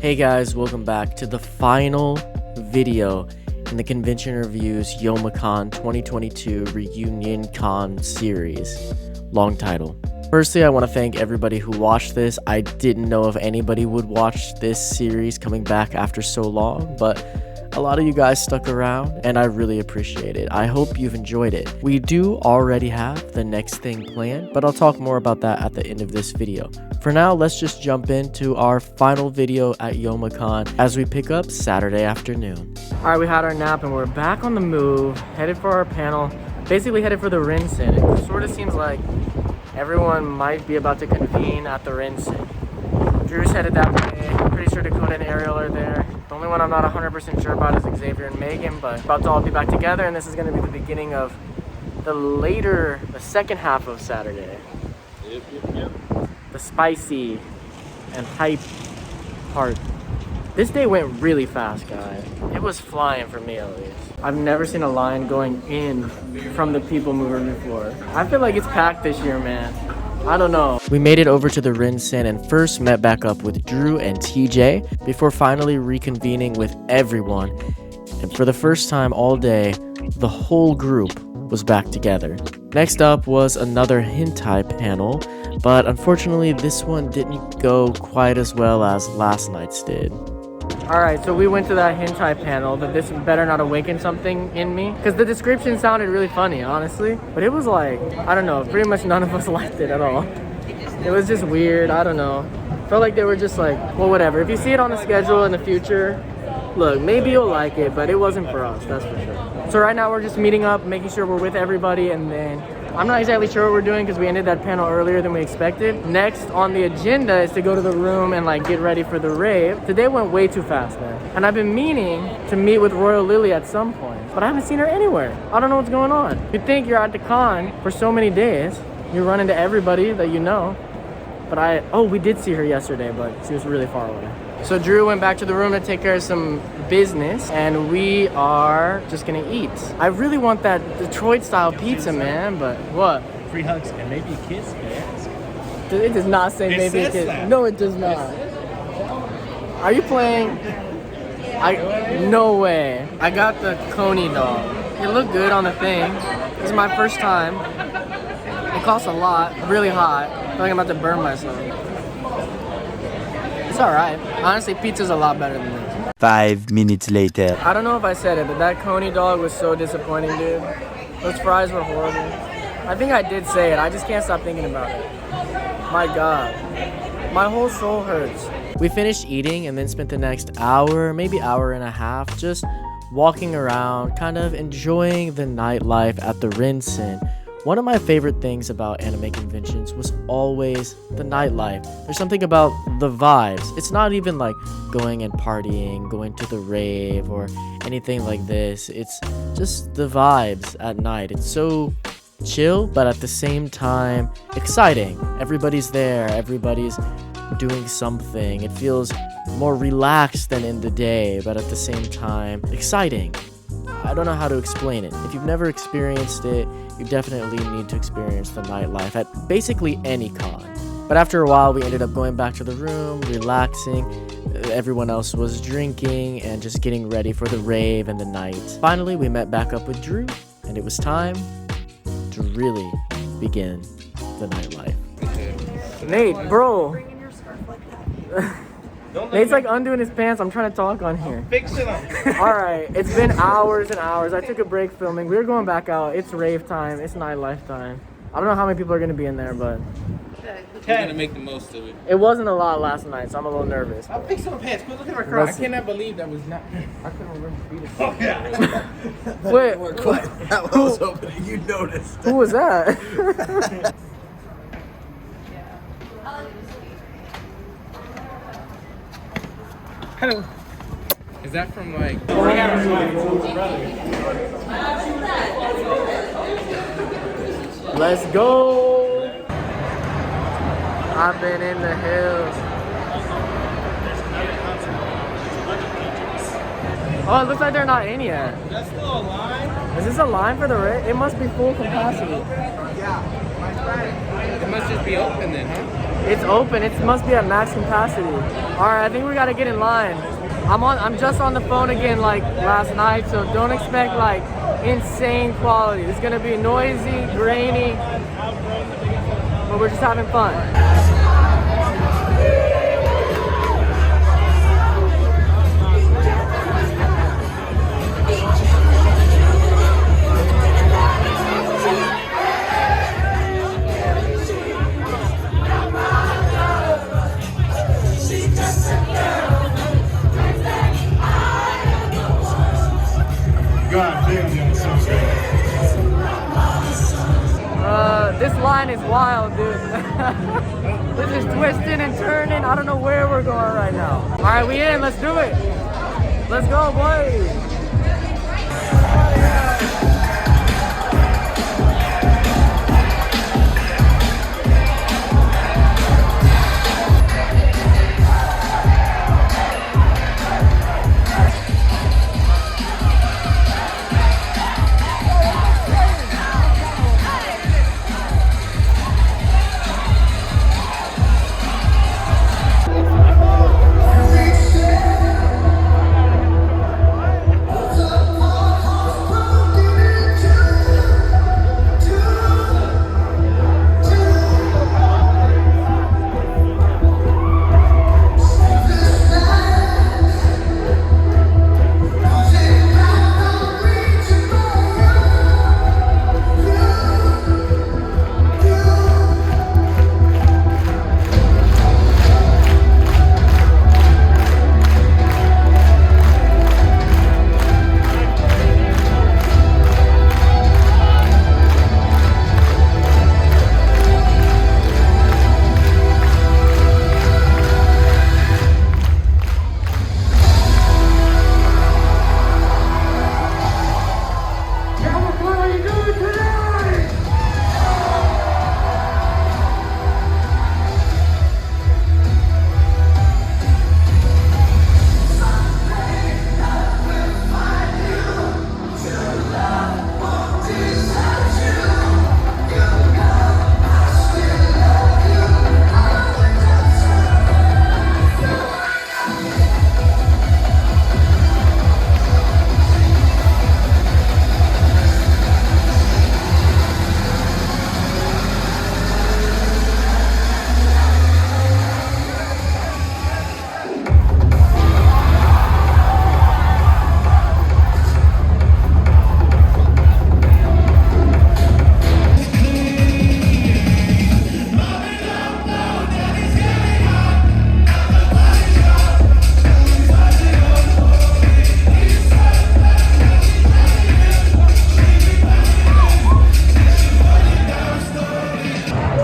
Hey guys, welcome back to the final video in the Convention Reviews Youmacon 2022 Reunion Con series. Long title. Firstly, I want to thank everybody who watched this. I didn't know if anybody would watch this series coming back after so long, but a lot of you guys stuck around and I really appreciate it. I hope you've enjoyed it. We do already have the next thing planned, but I'll talk more about that at the end of this video. For now, let's just jump into our final video at Youmacon as we pick up Saturday afternoon. Alright, we had our nap and we're back on the move, headed for our panel, basically headed for the Rinsen. It sort of seems like everyone might be about to convene at the Rinsen. Drew's headed that way. I'm pretty sure Dakota and Ariel are there. The only one I'm not 100% sure about is Xavier and Megan, but about to all be back together, and this is going to be the beginning of the second half of Saturday. Yep. The spicy and hype part. This day went really fast, guys. It was flying for me, at least. I've never seen a line going in from the People Mover before. I feel like it's packed this year, man. I don't know. We made it over to the Rinsen and first met back up with Drew and TJ before finally reconvening with everyone. And for the first time all day, the whole group was back together. Next up was another hentai panel, but unfortunately this one didn't go quite as well as last night's did. Alright, so we went to that hentai panel, but this better not awaken something in me. Because the description sounded really funny, honestly. But it was like, I don't know, pretty much none of us liked it at all. It was just weird, I don't know. Felt like they were just like, well, whatever. If you see it on the schedule in the future, look, maybe you'll like it, but it wasn't for us, that's for sure. So right now we're just meeting up, making sure we're with everybody, and then I'm not exactly sure what we're doing because we ended that panel earlier than we expected. Next on the agenda is to go to the room and like get ready for the rave. Today went way too fast, man. And I've been meaning to meet with Royal Lily at some point, but I haven't seen her anywhere. I don't know what's going on. You think you're at the con for so many days, you run into everybody that you know. But we did see her yesterday, but she was really far away. So Drew went back to the room to take care of some business, and we are just gonna eat. I really want that Detroit style pizza, man, but what? Free hugs and maybe a kiss, man. It does not say maybe a kiss. That. No, it does not. Are you playing? No way. I got the Coney dog. It looked good on the thing. This is my first time. It costs a lot, really hot. I feel like I'm about to burn myself. It's alright. Honestly, pizza's a lot better than this. 5 minutes later. I don't know if I said it, but that Coney dog was so disappointing, dude. Those fries were horrible. I think I did say it. I just can't stop thinking about it. My God. My whole soul hurts. We finished eating and then spent the next hour, maybe hour and a half, just walking around, kind of enjoying the nightlife at the Rinsen. One of my favorite things about anime conventions was always the nightlife. There's something about the vibes. It's not even like going and partying, going to the rave or anything like this. It's just the vibes at night. It's so chill, but at the same time exciting. Everybody's there. Everybody's doing something. It feels more relaxed than in the day, but at the same time exciting. I don't know how to explain it. If you've never experienced it, you definitely need to experience the nightlife at basically any con. But after a while, we ended up going back to the room, relaxing. Everyone else was drinking and just getting ready for the rave and the night. Finally, we met back up with Drew, and it was time to really begin the nightlife. Nate, bro. Nate's like undoing his pants. I'm trying to talk on here. Fix it up. Alright, it's been hours and hours. I took a break filming. We were going back out. It's rave time. It's nightlife time. I don't know how many people are going to be in there, but We're gonna make the most of it. it wasn't a lot last night, so I'm a little nervous. I'm fixing my pants. Quit looking at my crotch. Let's- I cannot believe that was not. I couldn't remember beating. Oh yeah. Wait, That was opening. You noticed. who was that? Hello. Is that from like? Let's go. I've been in the hills. Oh, it looks like they're not in yet. That's still a line. Is this a line for the rave? It must be full capacity. Yeah. It must just be open then, huh? It's open. It must be at max capacity. All right, I think we gotta get in line. I'm just on the phone again like last night, so don't expect like insane quality. It's gonna be noisy, grainy, but we're just having fun. God damn, y'all so great. This line is wild, dude. This is twisting and turning. I don't know where we're going right now. All right, we in. Let's do it. Let's go, boys.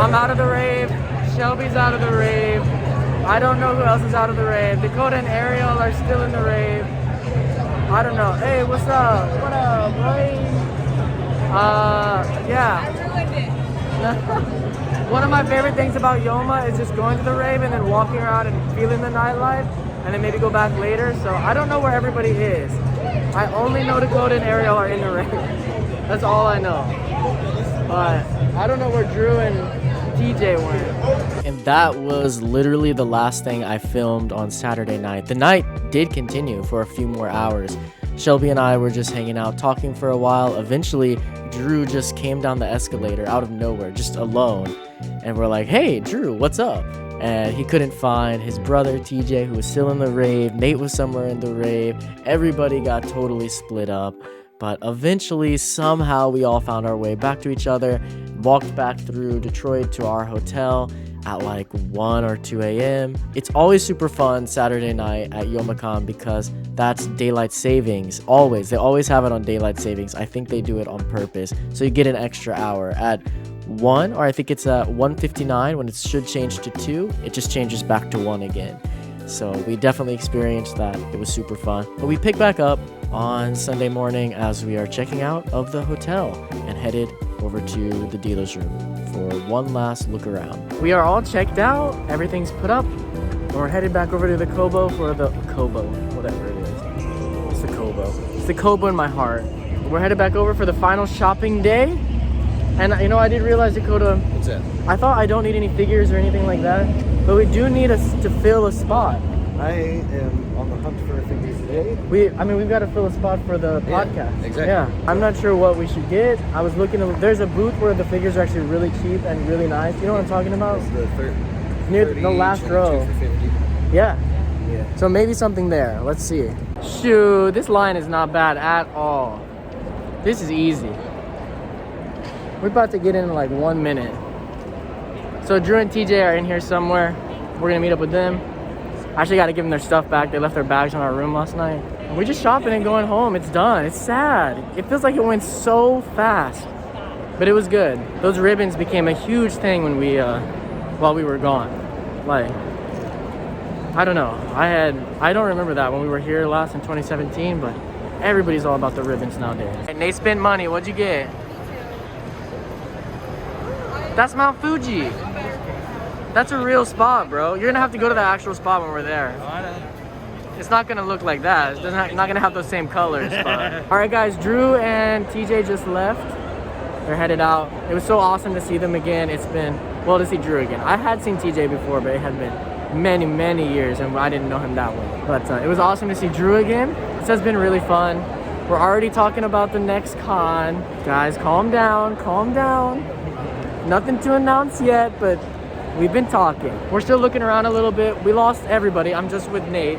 I'm out of the rave. Shelby's out of the rave. I don't know who else is out of the rave. Dakota and Ariel are still in the rave. I don't know. Hey, what's up? What up, boy? Yeah. One of my favorite things about Yoma is just going to the rave and then walking around and feeling the nightlife and then maybe go back later. So I don't know where everybody is. I only know Dakota and Ariel are in the rave. That's all I know. But I don't know where Drew and TJ went. And that was literally the last thing I filmed on Saturday night. The night did continue for a few more hours. Shelby and I were just hanging out, talking for a while. Eventually, Drew just came down the escalator out of nowhere, just alone. And we're like, hey, Drew, what's up? And he couldn't find his brother, TJ, who was still in the rave. Nate was somewhere in the rave. Everybody got totally split up. But eventually, somehow, we all found our way back to each other, walked back through Detroit to our hotel at like 1 or 2 a.m. It's always super fun Saturday night at Youmacon because that's daylight savings. Always. They always have it on daylight savings. I think they do it on purpose. So you get an extra hour at 1, or I think it's at 1:59 when it should change to 2. It just changes back to 1 again. So we definitely experienced that. It was super fun. But we picked back up on Sunday morning as we are checking out of the hotel and headed over to the dealer's room for one last look around. We are all checked out. Everything's put up. And we're headed back over to the Kobo for the Kobo, whatever it is. It's the Kobo. It's the Kobo in my heart. We're headed back over for the final shopping day. And you know, I did realize, Dakota, What's that? I thought I don't need any figures or anything like that, but we do need to fill a spot. I am on the hunt for figures today. We've got to fill a spot for the Yeah, podcast. exactly. Yeah. I'm not sure what we should get. I was looking, there's a booth where the figures are actually really cheap and really nice. You know what I'm talking about? It's the Near 30 the last each and row. 2 for 50. Yeah. Yeah. So maybe something there. Let's see. Shoot, this line is not bad at all. This is easy. We're about to get in like 1 minute. So Drew and TJ are in here somewhere. We're gonna meet up with them. I actually gotta give them their stuff back. They left their bags in our room last night. And we're just shopping and going home. It's done. It's sad. It feels like it went so fast. But it was good. Those ribbons became a huge thing when while we were gone. Like, I don't know. I don't remember that when we were here last in 2017, but everybody's all about the ribbons nowadays. And they spent money. What'd you get? That's Mount Fuji. That's a real spot, bro. You're gonna have to go to the actual spot when we're there. It's not gonna look like that. It's not gonna have those same colors. But. All right, guys. Drew and TJ just left. They're headed out. It was so awesome to see them again. It's been, well, to see Drew again. I had seen TJ before, but it had been many years, and I didn't know him that well. But it was awesome to see Drew again. This has been really fun. We're already talking about the next con. Guys, calm down, calm down. Nothing to announce yet, but we've been talking. We're still looking around a little bit. We lost everybody. I'm just with Nate.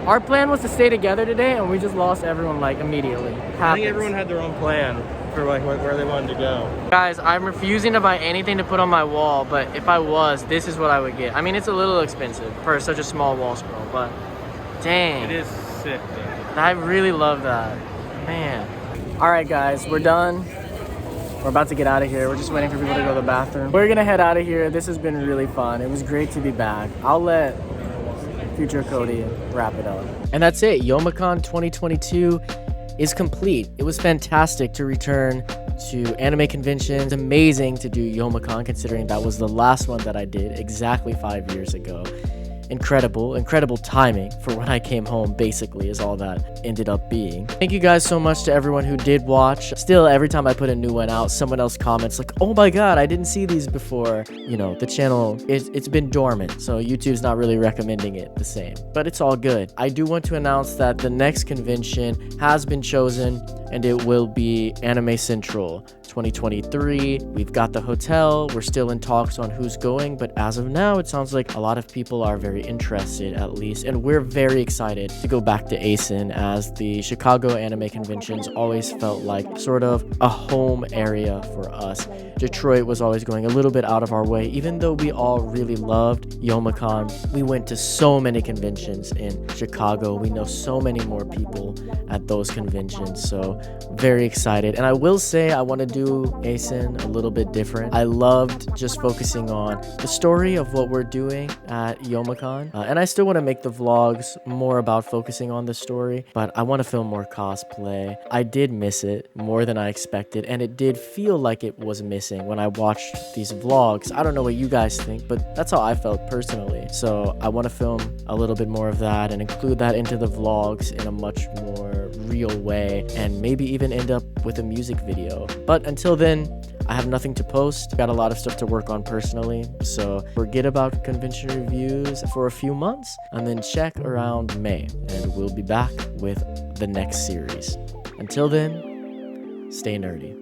Our plan was to stay together today, and we just lost everyone like immediately. I think everyone had their own plan for like where they wanted to go. Guys, I'm refusing to buy anything to put on my wall, but if I was, this is what I would get. I mean, it's a little expensive for such a small wall scroll, but dang. It is sick though. I really love that. Man. All right, guys, we're done. We're about to get out of here. We're just waiting for people to go to the bathroom. We're gonna head out of here. This has been really fun. It was great to be back. I'll let future Cody wrap it up. And that's it. Youmacon 2022 is complete. It was fantastic to return to anime conventions. Amazing to do Youmacon, considering that was the last one that I did exactly 5 years ago. Incredible timing for when I came home, basically, is all that ended up being. Thank you guys so much to everyone who did watch. Still, every time I put a new one out, someone else comments like, oh my god, I didn't see these before. You know, the channel, it's been dormant, so YouTube's not really recommending it the same. But it's all good. I do want to announce that the next convention has been chosen, and it will be Anime Central 2023. We've got the hotel. We're still in talks on who's going, but as of now, it sounds like a lot of people are very interested, at least, and we're very excited to go back to ASIN, as the Chicago Anime Conventions always felt like sort of a home area for us. Detroit was always going a little bit out of our way. Even though we all really loved Youmacon, we went to so many conventions in Chicago. We know so many more people at those conventions, so very excited. And I will say I want to do ASIN a little bit different. I loved just focusing on the story of what we're doing at Youmacon, and I still want to make the vlogs more about focusing on the story, but I want to film more cosplay. I did miss it more than I expected, and it did feel like it was missing when I watched these vlogs. I don't know what you guys think, but that's how I felt personally. So I want to film a little bit more of that and include that into the vlogs in a much more real way, and maybe even end up with a music video. But until then, I have nothing to post. Got a lot of stuff to work on personally, so forget about convention reviews for a few months, and then check around May, and we'll be back with the next series. Until then, stay nerdy.